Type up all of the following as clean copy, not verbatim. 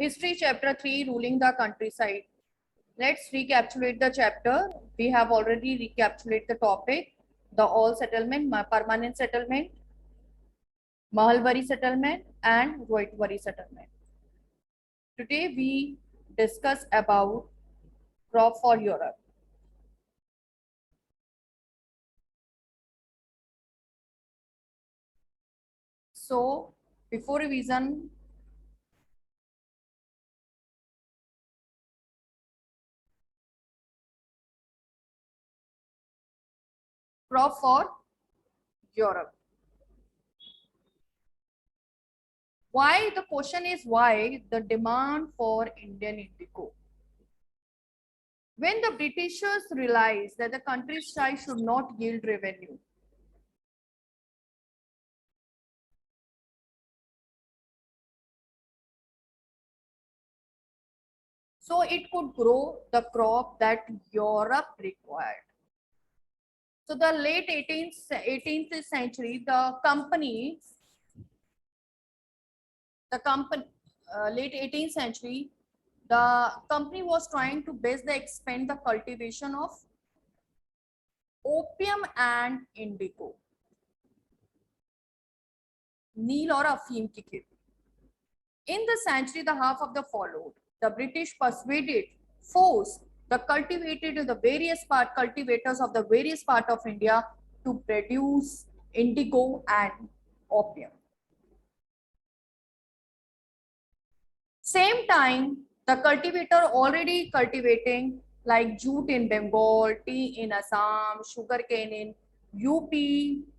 History chapter 3, ruling the countryside. Let's recapitulate the chapter. We have already recapitulated the topic, the all settlement, permanent settlement, Mahalwari settlement and Rohitwari settlement. Today we discuss about crop for Europe. So before revision, crop for Europe. Why? The question is why the demand for Indian indigo. When the Britishers realized that the countryside should not yield revenue, so it could grow the crop that Europe required. So the late 18th century, late 18th century, the company was trying to expand the cultivation of opium and indigo, नील और अफीम की खेती. In the century, the half of the followed, the British forced the cultivators of the various part of India to produce indigo and opium. Same time, the cultivator already cultivating like jute in Bengal, tea in Assam, sugarcane in UP,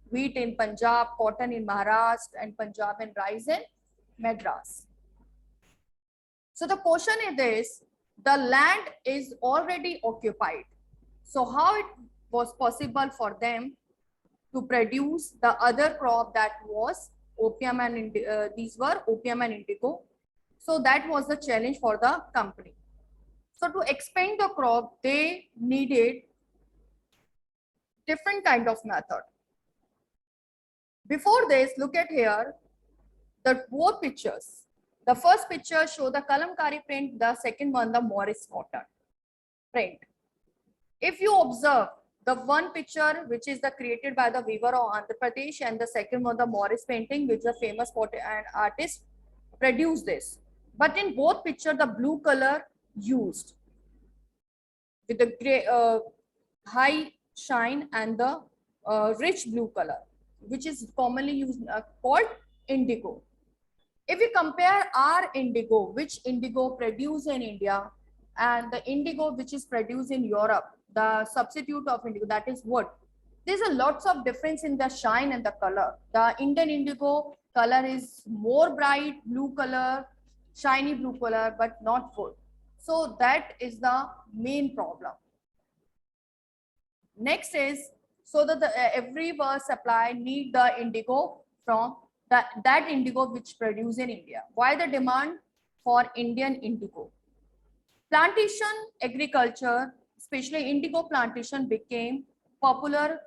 wheat in Punjab, cotton in Maharashtra, and Punjab and rice in Madras. So the question is this, the land is already occupied. So how it was possible for them to produce the other crop that was opium and these were opium and indigo. So that was the challenge for the company. So to expand the crop, they needed different kind of method. Before this, look at here, the both pictures. The first picture show the kalamkari print, the second one the Morris cotton print. If you observe the one picture which is the created by the weaver of Andhra Pradesh and the second one the Morris painting which the famous artist produced this. But in both picture the blue color used with the gray, high shine and the rich blue color which is commonly used called indigo. If we compare our indigo, which indigo produced in India and the indigo which is produced in Europe, the substitute of indigo, that is wood, there's a lots of difference in the shine and the color. The Indian indigo color is more bright blue color, shiny blue color, but not wood. So that is the main problem. Next is, so that every supply need the indigo from that indigo which produced in India. Why the demand for Indian indigo? Plantation agriculture, especially indigo plantation, became popular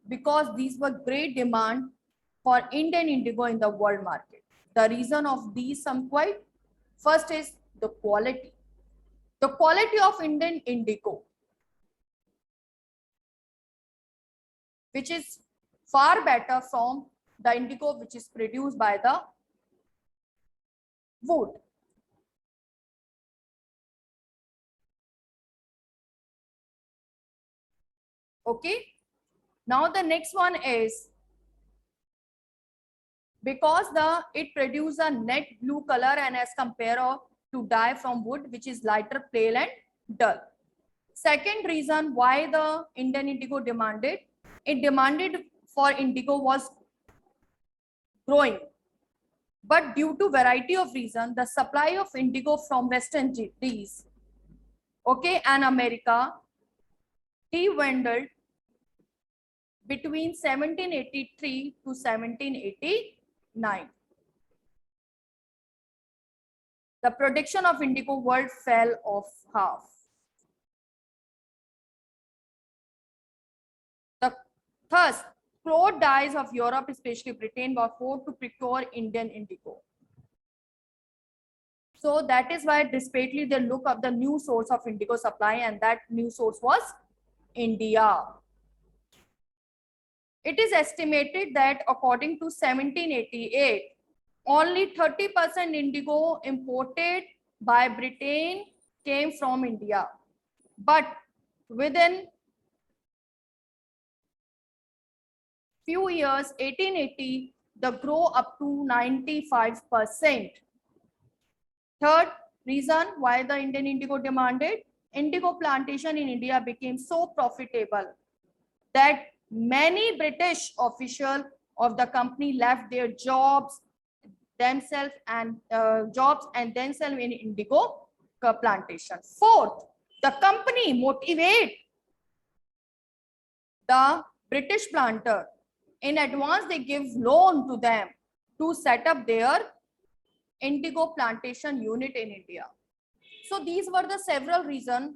because these were great demand for Indian indigo in the world market. The reason of these some quite, first is the quality. The quality of Indian indigo, which is far better from the indigo which is produced by the wood. Okay. Now the next one is because it produces a net blue color and as compared to dye from wood which is lighter, pale and dull. Second reason why the Indian indigo demanded, it demanded for indigo was growing. But due to variety of reasons, the supply of indigo from Western Indies, okay, and America, dwindled between 1783 to 1789. The production of indigo world fell off half. Thus, cloth dyes of Europe, especially Britain, were forced to procure Indian indigo. So that is why desperately they look up the new source of indigo supply, and that new source was India. It is estimated that according to 1788, only 30% indigo imported by Britain came from India. But within few years, 1880, the grow up to 95%. Third reason why the Indian indigo demanded, indigo plantation in India became so profitable that many British officials of the company left their jobs themselves and themselves in indigo plantation. Fourth, the company motivate the British planter. In advance, they give loan to them to set up their indigo plantation unit in India. So these were the several reasons.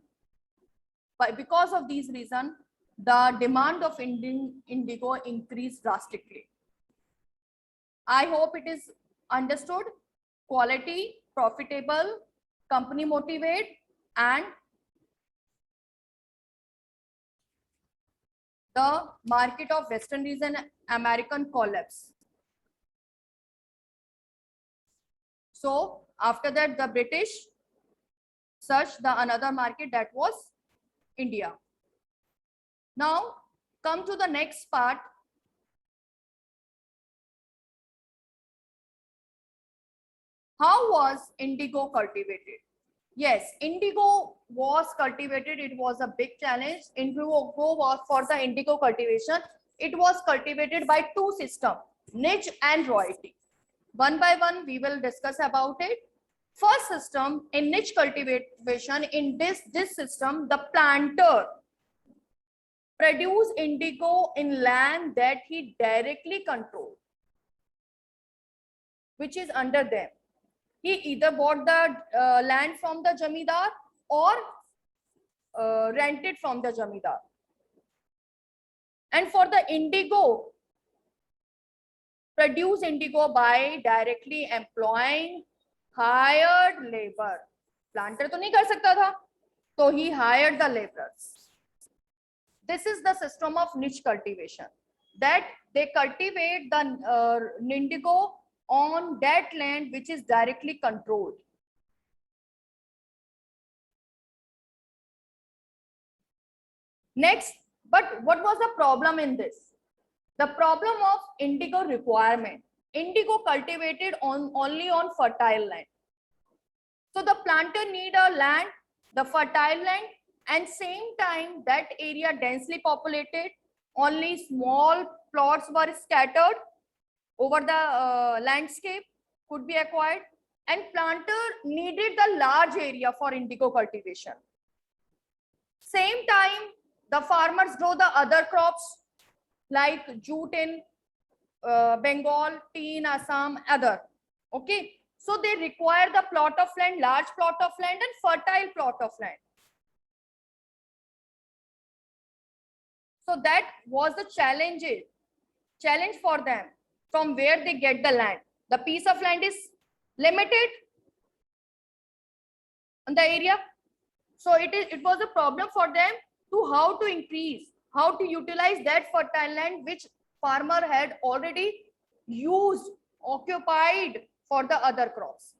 But because of these reasons, the demand of Indian indigo increased drastically. I hope it is understood. Quality, profitable, company motivate, and the market of Western region American collapse. So after that, the British searched the another market, that was India. Now come to the next part. How was indigo cultivated? Yes, indigo was cultivated. It was a big challenge. Indigo was for the indigo cultivation. It was cultivated by two systems, niche and royalty. One by one, we will discuss about it. First system, in niche cultivation, in this system, the planter produce indigo in land that he directly controlled, which is under them. He either bought the land from the Jamidar or rented from the Jamidar. And for the indigo, produce indigo by directly employing hired labor. Planter तो नहीं कर सकता था, तो he hired the laborers. This is the system of niche cultivation, that they cultivate the indigo on that land which is directly controlled. Next, but what was the problem in this? The problem of indigo requirement. Indigo cultivated only on fertile land. So the planter need a land, the fertile land, and same time that area densely populated, only small plots were scattered over the landscape could be acquired, and planter needed the large area for indigo cultivation. Same time, the farmers grow the other crops like jute in Bengal, tea in Assam, other. Okay, so they require the plot of land, large plot of land, and fertile plot of land. So that was the challenge for them, from where they get the land. The piece of land is limited in the area, so it was a problem for them to how to increase, how to utilize that fertile land which farmer had already used, occupied for the other crops.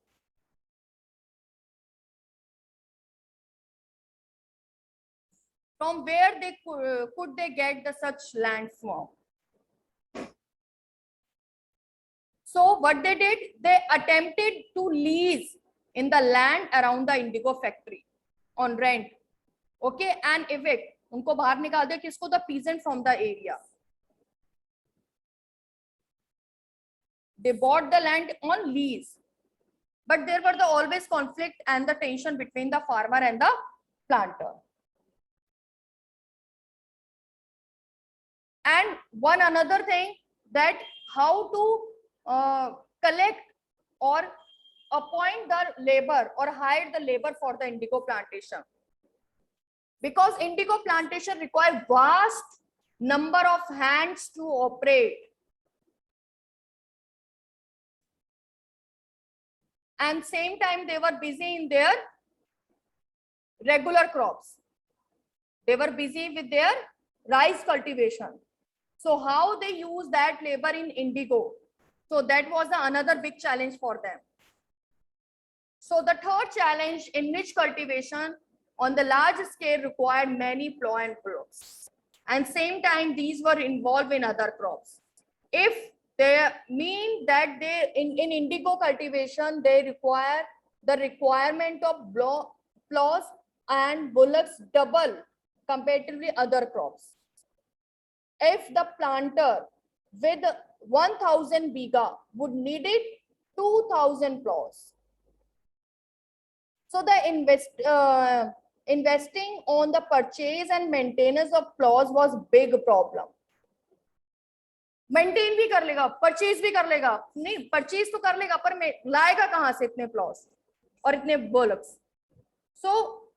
From where they could they get the such land from? So what they did, they attempted to lease in the land around the indigo factory on rent, okay, and evict. उनको बाहर निकाल दिया, किसको? The peasant from the area. They bought the land on lease, but there were the always conflict and the tension between the farmer and the planter. And one another thing, that how to collect or appoint the labor or hire the labor for the indigo plantation, because indigo plantation require vast number of hands to operate. and same time they were busy in their regular crops. They were busy with their rice cultivation. So how they use that labor in indigo? So that was another big challenge for them. So the third challenge in niche cultivation on the large scale required many plow and ploughs. And same time these were involved in other crops. If they mean that they in indigo cultivation, they require the requirement of plows and bullocks double comparatively other crops. If the planter with 1000 biga would need it 2000 plows. So the investing on the purchase and maintenance of plows was big problem. Maintain भी कर लेगा, purchase भी कर लेगा, नहीं purchase तो कर लेगा पर लाएगा कहां से इतने प्लॉट्स और इतने bullocks? So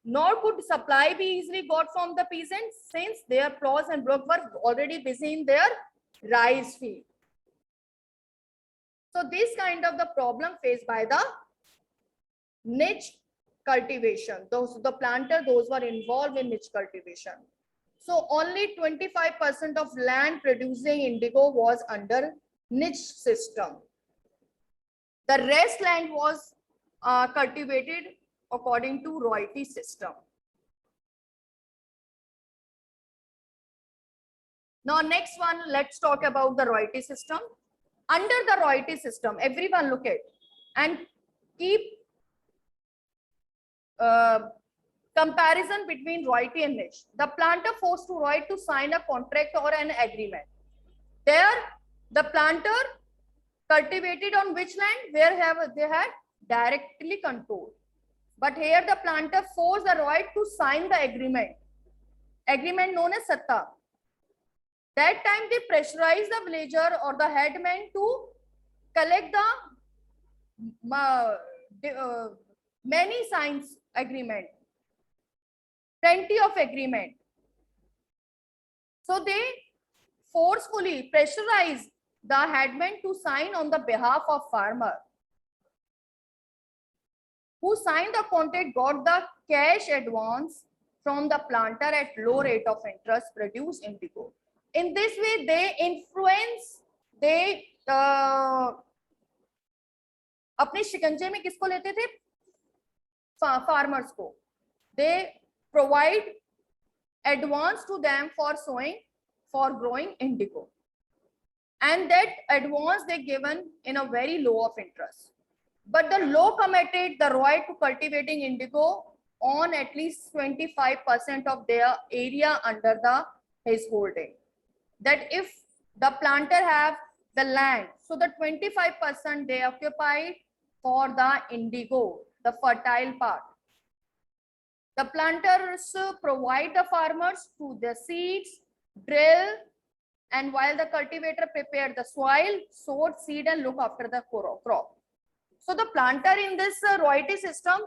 nor could supply be easily got from the peasants since their plows and bullocks were already busy in their rice field. So this kind of the problem faced by the niche cultivation, those the planter, those were involved in niche cultivation. So only 25% of land producing indigo was under niche system. The rest land was cultivated according to royalty system. Now next one, let's talk about the royalty system. Under the royalty system, everyone look at and keep comparison between royalty and niche. The planter forced to royalty to sign a contract or an agreement. There, the planter cultivated on which land? Where they had directly control. But here the planter forced the royalty to sign the agreement. Agreement known as satta. That time they pressurized the villager or the headman to collect the many signs agreement, plenty of agreement. So they forcefully pressurized the headman to sign on the behalf of farmer. Who signed the contract got the cash advance from the planter at low rate of interest, produced indigo. In this way, they influence, they अपने शिकंजे में किसको लेते थे? Farmers को. They provide advance to them for sowing, for growing indigo, and that advance they given in a very low of interest. But the law committed the right to cultivating indigo on at least 25% of their area under his holding. That if the planter have the land, so the 25% they occupied for the indigo, the fertile part. The planters provide the farmers to the seeds, drill, and while the cultivator prepared the soil, sowed seed and look after the crop. So the planter in this royalty system,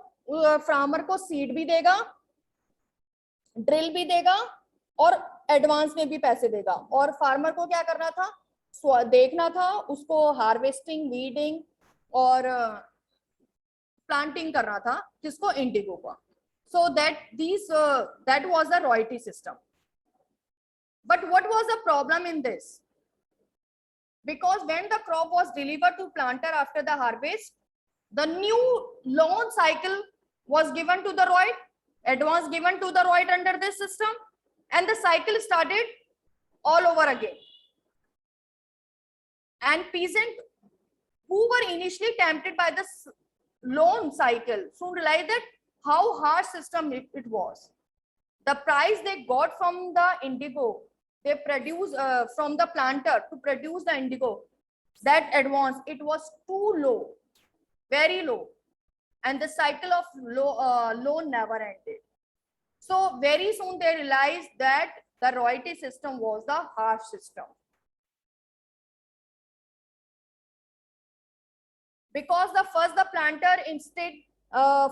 farmer को seed भी देगा, drill भी देगा और advance में भी पैसे देगा. और फार्मर को क्या करना था? देखना था, उसको हार्वेस्टिंग, वीडिंग और प्लांटिंग करना था, किसको? इंडिगो को. So that was the royalty system. But what was the problem in this? Because when the crop was delivered to planter after the harvest, the new loan cycle was given to the royalty, advance given to the royalty under this system, and the cycle started all over again. And peasants who were initially tempted by this loan cycle soon realized that how harsh system it was. The price they got from the indigo, they produce from the planter to produce the indigo, that advance, it was too low, very low, and the cycle of loan never ended. So very soon they realized that the royalty system was the harsh system. Because the planter instead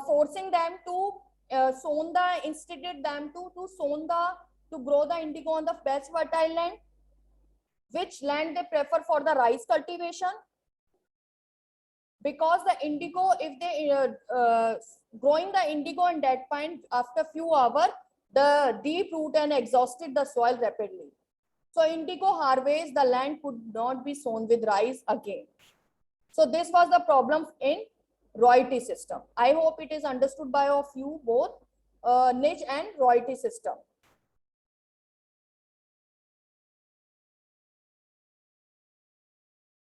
forcing them to instigated them to grow the indigo on the best fertile land, which land they prefer for the rice cultivation. because the indigo, if they growing the indigo and dead pine after few hours, the deep root and exhausted the soil rapidly. So indigo harvest, the land could not be sown with rice again. So this was the problem in royalty system. I hope it is understood by of you both, niche and royalty system.